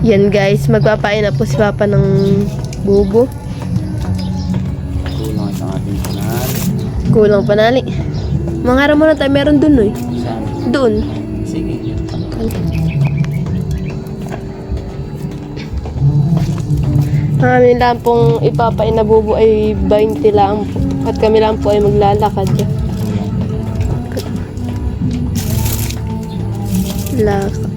Yan guys, magpapain na po si Papa ng bubo. Kulang sa ating panali. Kulang panali. Mangara mo na tayo, meron dun eh. Saan? Doon. Sige. Amin lang pong ipapain na bubo ay 20 lang po. At kami lang po ay maglalakad. Lakad.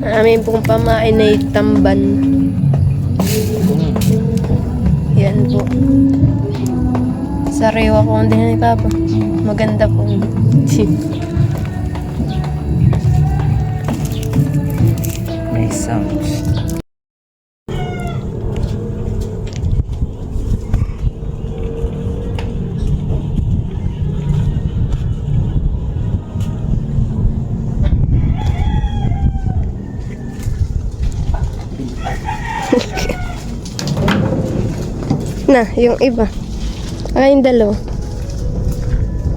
Amin pong pamain ay tamban. Yan po. Sariwa po ang din ni Papa. Maganda po. May sounds. Na, yung iba. Yung dalawa.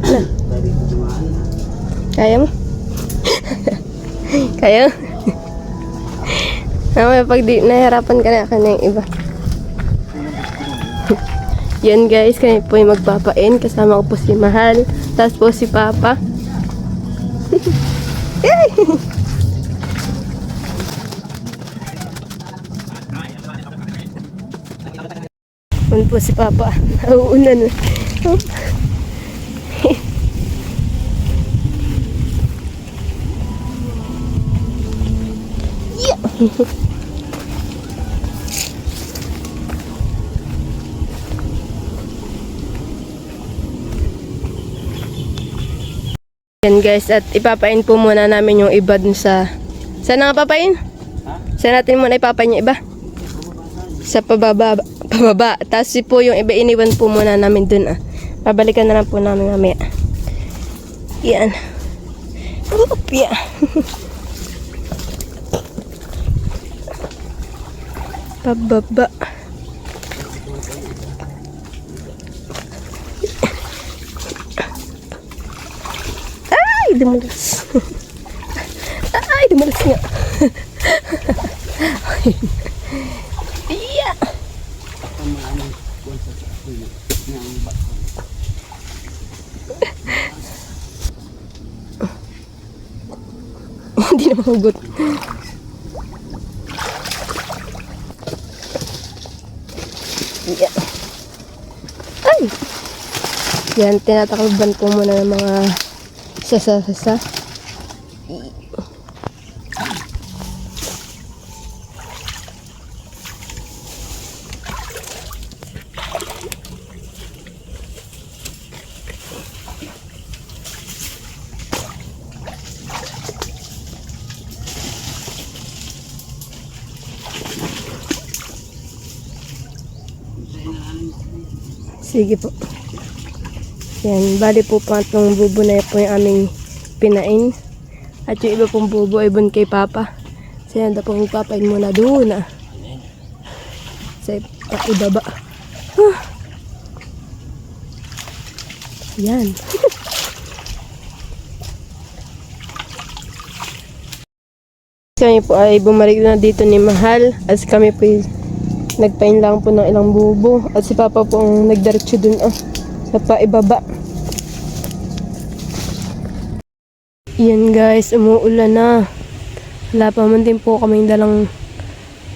Na. Kaya mo? Kaya mo? Mamaya pag di nahirapan ka na yung iba. Yan guys, kami po yung magpapain. Kasama ko po si Mahal. Tapos po si Papa. Yun po si Papa. Nauuna na. Yan guys, at ipapain po muna namin yung iba dun sa... Saan nga papain? Saan natin muna ipapain yung iba? Sa pababa. Tapos po yung iba iniwan po muna namin dun ah. Babalikan na lang po namin mamaya. Yan. Oop, yeah. Pababa. Ay, dumulas. Ay, dumulas nga. Iya. Hindi na mahugot. Iya. Ay! Yan, tinatakluban po muna ng mga sasa-sasa. Sige po. Yan, bali po pangatlong bubo na po yung aming pinain. At yung iba pong bubo ay bun kay Papa. So yan, po magpapain muna doon ah. Sa ibaba. Yan. Kami po ay bumalik na dito ni Mahal. As kami po nagpain lang po ng ilang bubo. At si Papa po ang nagdiretso dun sa paibaba. Yan guys, umuulan na. Wala pa man din po kaming dalang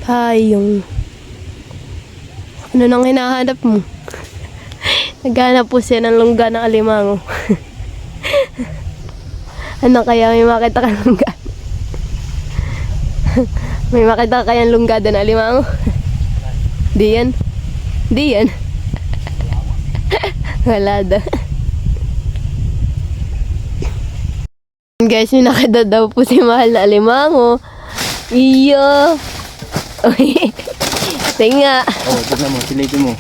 payong. Ano nang hinahanap mo? Naghanap po siya ng lungga ng alimango. Ano kaya may makita ka lungga? May makita ka kayang lungga na alimango? Di yan? Di yan? Wala daw. Guys, may nakita daw po si Mahal na alimango. Iyo! Tinga! Oh, tignan mo, silipin mo.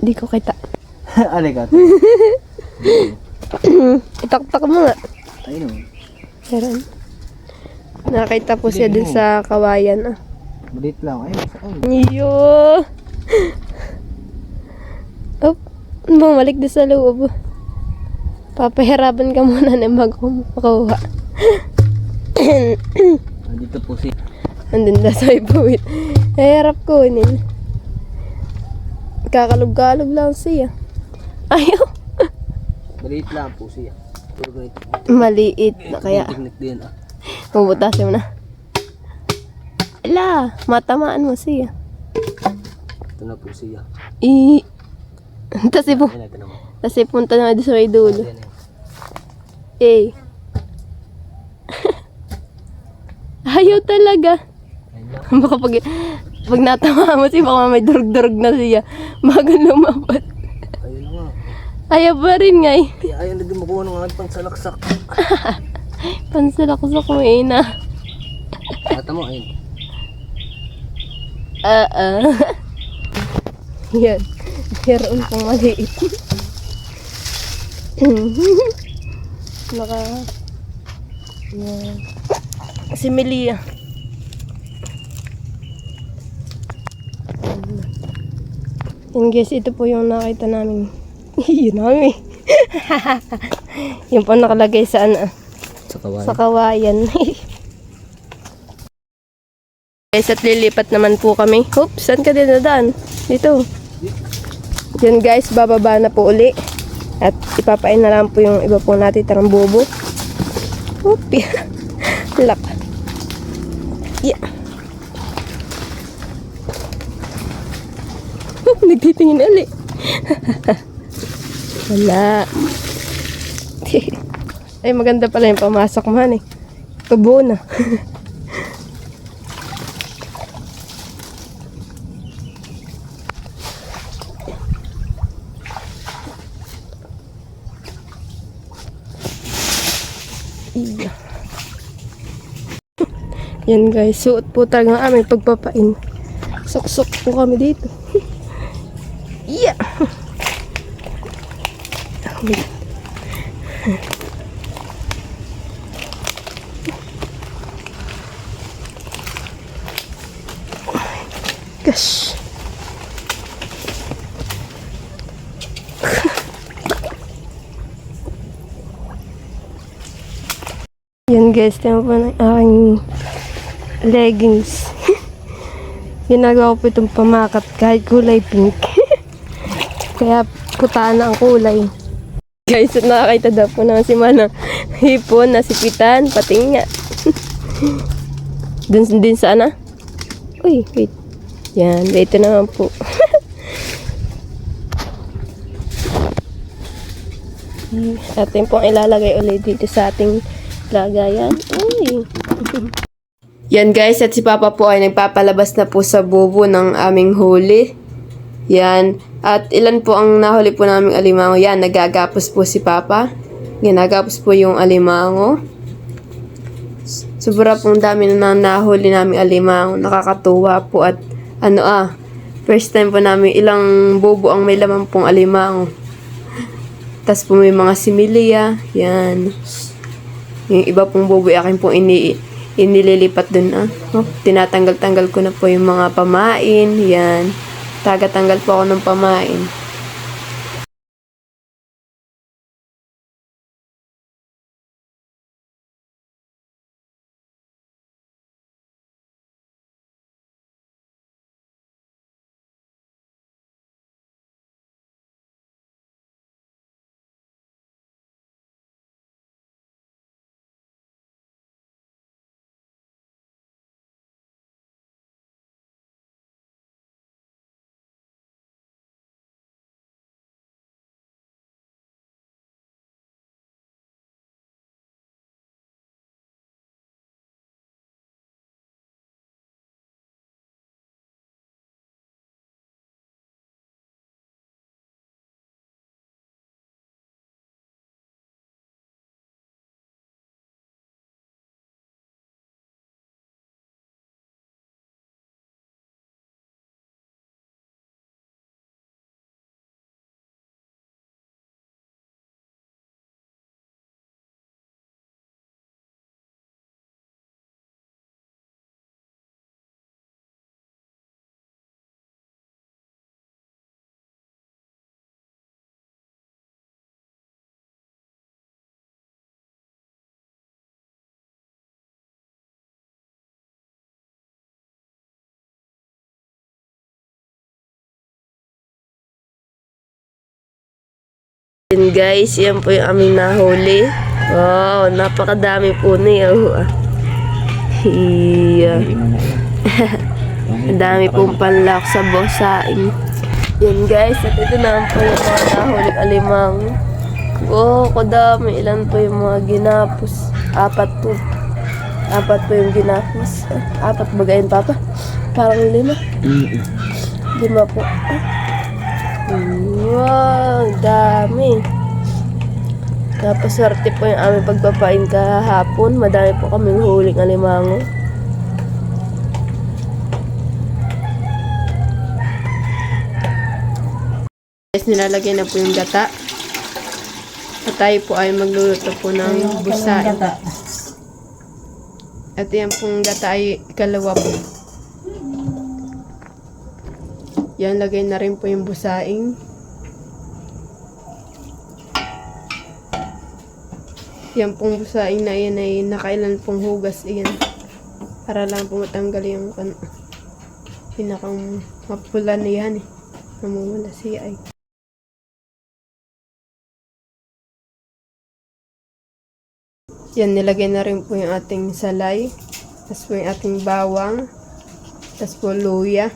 Di ko kita. Aligato. Itaktak mo nga. Ayun o. Meron. Nakita po siya dun sa kawayan. Bulit lang. Ayun, saan? Iyo! Oh, bumalik din sa loob. Papahirapan ka muna na magkukuha. Dito po si... Andun na sa ibuwit. Hirap kunin. Kakalog-kalog lang siya. Ayaw. Maliit lang po siya. Puro ganito. Maliit na kaya. Technique din ah. Puputasin mo na. Ala, matamaan mo siya. Ito na po siya. Tas Ayan, ito naman. punta na doon sa may dulo. Ayan, ayan. Eh. Ayaw talaga. Ayan lang. Baka pag natama mo siya, baka may durug-durug na siya. Bago lumapat. Ayun na nga. Ayaw pa rin nga eh. Kaya ayaw na din makuha ng aking pangsalaksak. Pansalaksak mo eh na. Kata mo, ayun. Yan. Meron pang maliit. Yan. Si Melia. Yan guys, ito po yung nakita namin. Yun namin. Yung po nakalagay sa sa kawayan. Guys, at lilipat naman po kami. Oops, saan ka din nadaan? Dito. Yan guys, bababa na po uli. At ipapain na lang po yung iba po natin tarang bobo. Oop, lak. Yeah. Nagtitingin uli. Wala. Ay, maganda pala yung pamasok man eh. Tubo na. Iya. Yan guys, suot po talaga ang aming pagpapain. Sok-sok po kami dito. Iya. Gosh. Yan guys, tingnan po ng aking leggings. Ginagawa ko po itong pamakat kahit kulay pink. Kaya putaan na ang kulay. Guys, at nakakita daw po naman si Manang hipon, nasipitan, pating nga. Dun din sana. Uy, wait. Yan, dito naman po. Atin pong ilalagay ulit dito sa ating lagayan. Uy. Yan guys, at si Papa po ay nagpapalabas na po sa bubo ng aming huli. Yan. At ilan po ang nahuli po naming alimango. Yan, nagagapos po si Papa. Ginagapos po yung alimango. Sobra pong dami na nahuli naming alimango. Nakakatuwa po at first time po namin ilang bubo ang may laman pong alimango. Tapos po may mga similia. Yan. Yung iba pong bubo akin pong inililipat dun. Tinatanggal-tanggal ko na po yung mga pamain. Yan. Tagatanggal po ako ng pamain. Yan guys, yan po yung aming nahuli. Wow, napakadami po niya. Hiya. Ang dami pong panlak sa bosaing. Yan guys, at ito na po yung mga nahuling alimang. Wow, kadami. Ilan po yung mga ginapos? 4 po. 4 po yung ginapos. 4 bagayin papa? Parang 5. 5 po. Wow, dami. Napaswerte po yung aming pagpapain kahapon. Madami po kaming huling alimango. Guys, nilalagay na po yung gata. At tayo po ay magluluto po ng busain. At yan pong gata ay ikalawa po. Yan, lagay na rin po yung busaing. Yan pong busaing na yan ay nakailan pong hugas iyan. Para lang po matanggal yung pinakang mapula na yan eh. Namumula siya ay. Yan, nilagay na rin po yung ating salay. Tapos po yung ating bawang. Tapos po luya.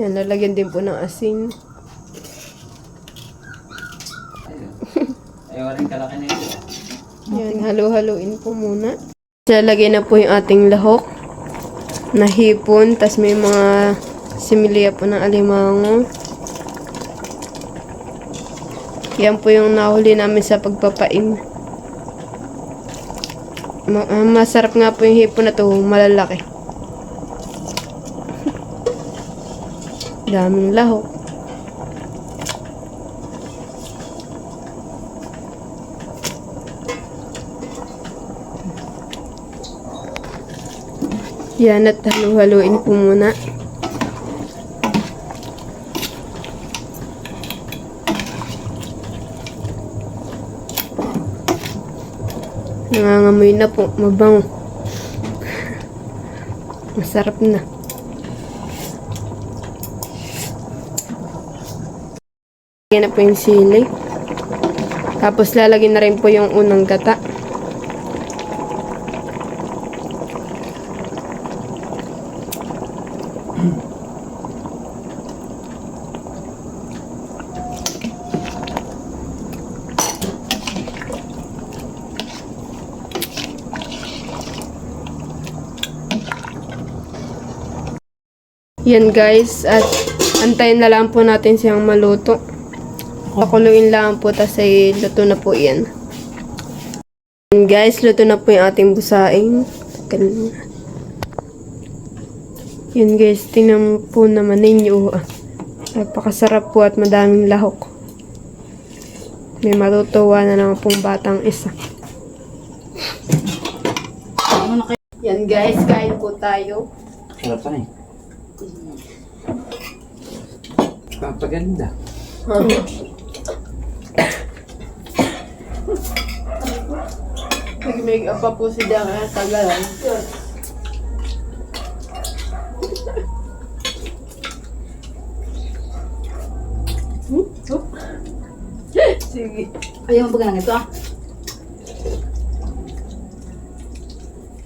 Yan, lalagyan din po ng asin. Ayaw rin kalaki na ito. Yan, halo-haloin po muna. Lalagay na po yung ating lahok na hipon. Tapos may mga similya po ng alimango. Yan po yung nahuli namin sa pagpapain. Masarap nga po yung hipon na to, malalaki. Daming lahok. Yan, at halu-haluin po muna. Nangangamoy na po, mabango. Masarap na. Lagyan na po yung sili. Tapos lalagyan na rin po yung unang gata. Yan guys, at antayin na lang po natin siyang maluto. Pakuluin lang po, tas ay luto na po yan. Yan guys, luto na po yung ating busaing. Yan guys, tingnan po naman ninyo. Napakasarap po at madaming lahok. May matutuwa na naman pong batang isa. Yan guys, kain po tayo. Sarap pa na eh. Papaganda. Nag-make up pa po si Dang at tagalan. Sige. Ayaw mo ba ganang ito ah?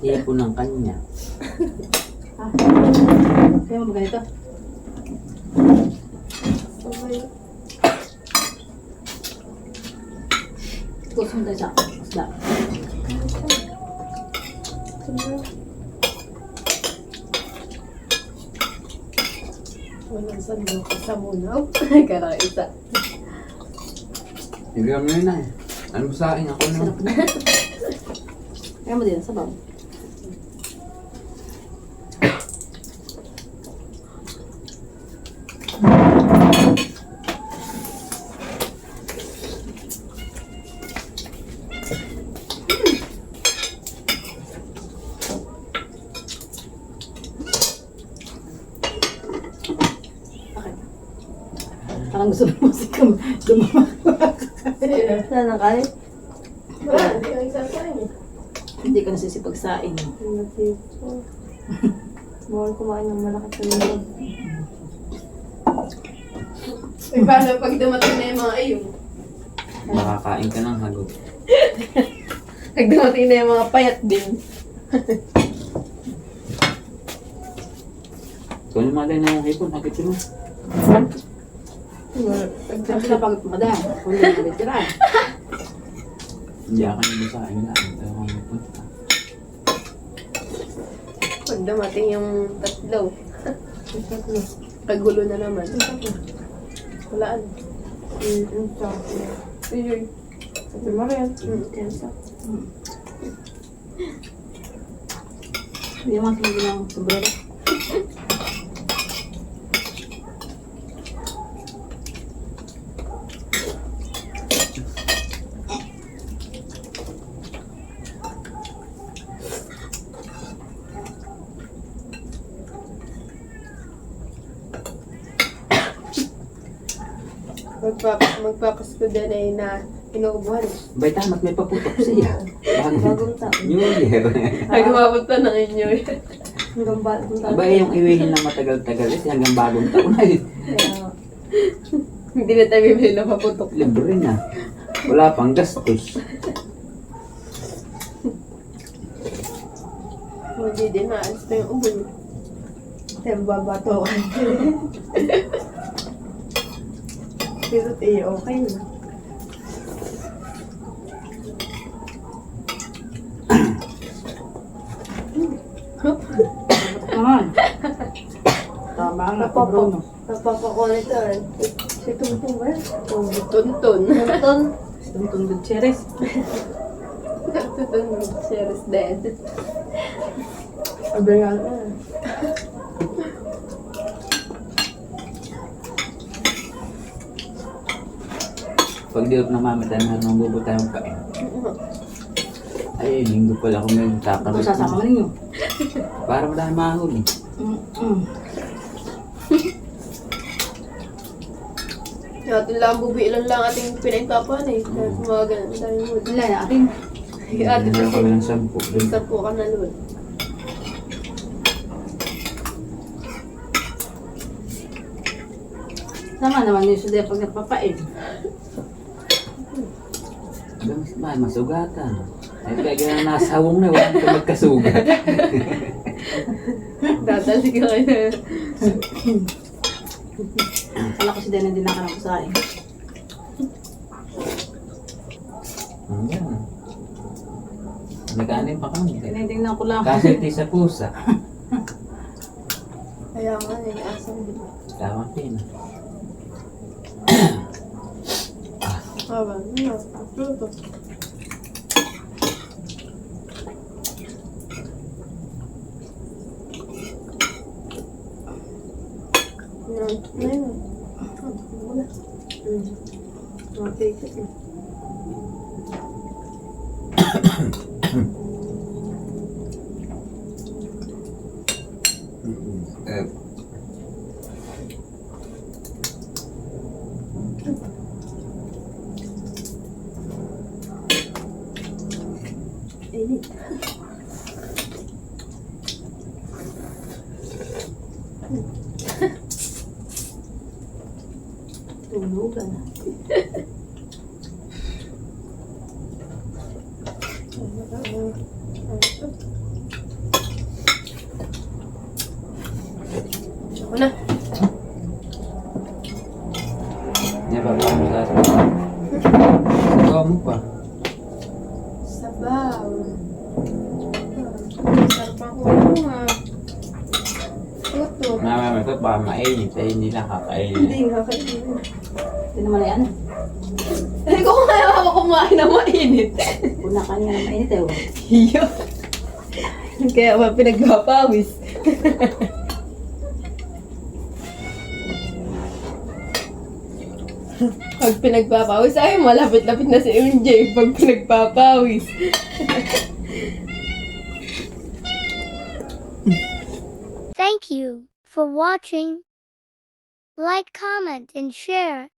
Tipo ng kanya. Ayaw mo ba ganito? Gusto mo tayo sa isda. Walang sandok sa munaw. Karaisa. Ibigyan mo yun na eh. Ano sa akin? Ako na. Sarap na. Ayaw mo din, sabaw. Parang gusto mo si dumamak. Saan ang kain? Wala, hindi ang isa kain. Hindi ka nasisipagsain. Bawal kumain ng malaki sa loob. Eh, paano pag dumating na yung mga ayun? Makakain ka ng hagod. Pag dumating na yung mga payat din. Kung lumalay na yung hipon, hakit mo. Sabi sila pagod pa dahil. Kung hindi na bitira. Hindi ako yung sa akin lang. Ito ang hipon. Pag dumating yung tatlo. Kagulo na naman. Walaan. Ayun. Sabi mo rin. Hindi naman sinabi ng sombrero. Magpapasko din ay na inuubuhan. Bay, tamat may paputok siya. Bagong taon. New Year. Ay, gumabot pa ng inyo. Hanggang bagong taon. Abay, yung iwihin lang matagal-tagal kasi hanggang bagong taon ay Kaya, Hindi na tayo bibili na paputok. libre na. Wala pang gastos. Hindi din, maalis pa yung ubon. tayo babatokan. Pero okay na. Naman. Tama nga, Bruno. Napapakulit na rin. Si Tuntun ba? Oh, Tuntun. Tuntun. Tuntun Gutierrez. Tuntun. Serious dead. Sabi nga na. Pag di ako namamatay na nung bubutay ang kain. Ay, linggo pala kung may Ano takarot. sasama ninyo? Para madami mahuli. Atin lang, bubiilan lang ating pinaintapan eh. Kaya mga ganun tayo mo. Wala na atin. Ate Meron kasi, kami ng 10. isa po ka na nun. Sama naman yung suday pag nagpapain. Mas masugatan. Ay, kaya ganyan nasawong na, wala ka magkasugat. Dadali ka kayo. Wala ko si Dana din nakarang sa akin. Ayan. Nag-anin pa kami. Tinitingnan ko lang. Kasi iti sa pusa. Kaya nga, asang din. Tama pin. Aba, approve. Yan, ngayon. Wala. Mati kasi. Init. Tulugan. Ako na. Yan pa pa mo sa sabaw mo pa. Sabaw. Sarap ang ulo nga. Tuto. Mama, ito ba mainit? Ay, hindi lang kakainin. Hindi nga kayo. Hindi naman na yan. Hindi ko kaya ako kumain na mainit. Una ka niya na mainit eh. Iyo. Kaya ba pinagpapawis? Pag pinagpapawis, ay malapit-lapit na si MJ pag pinagpapawis. Thank you for watching. Like, comment, and share.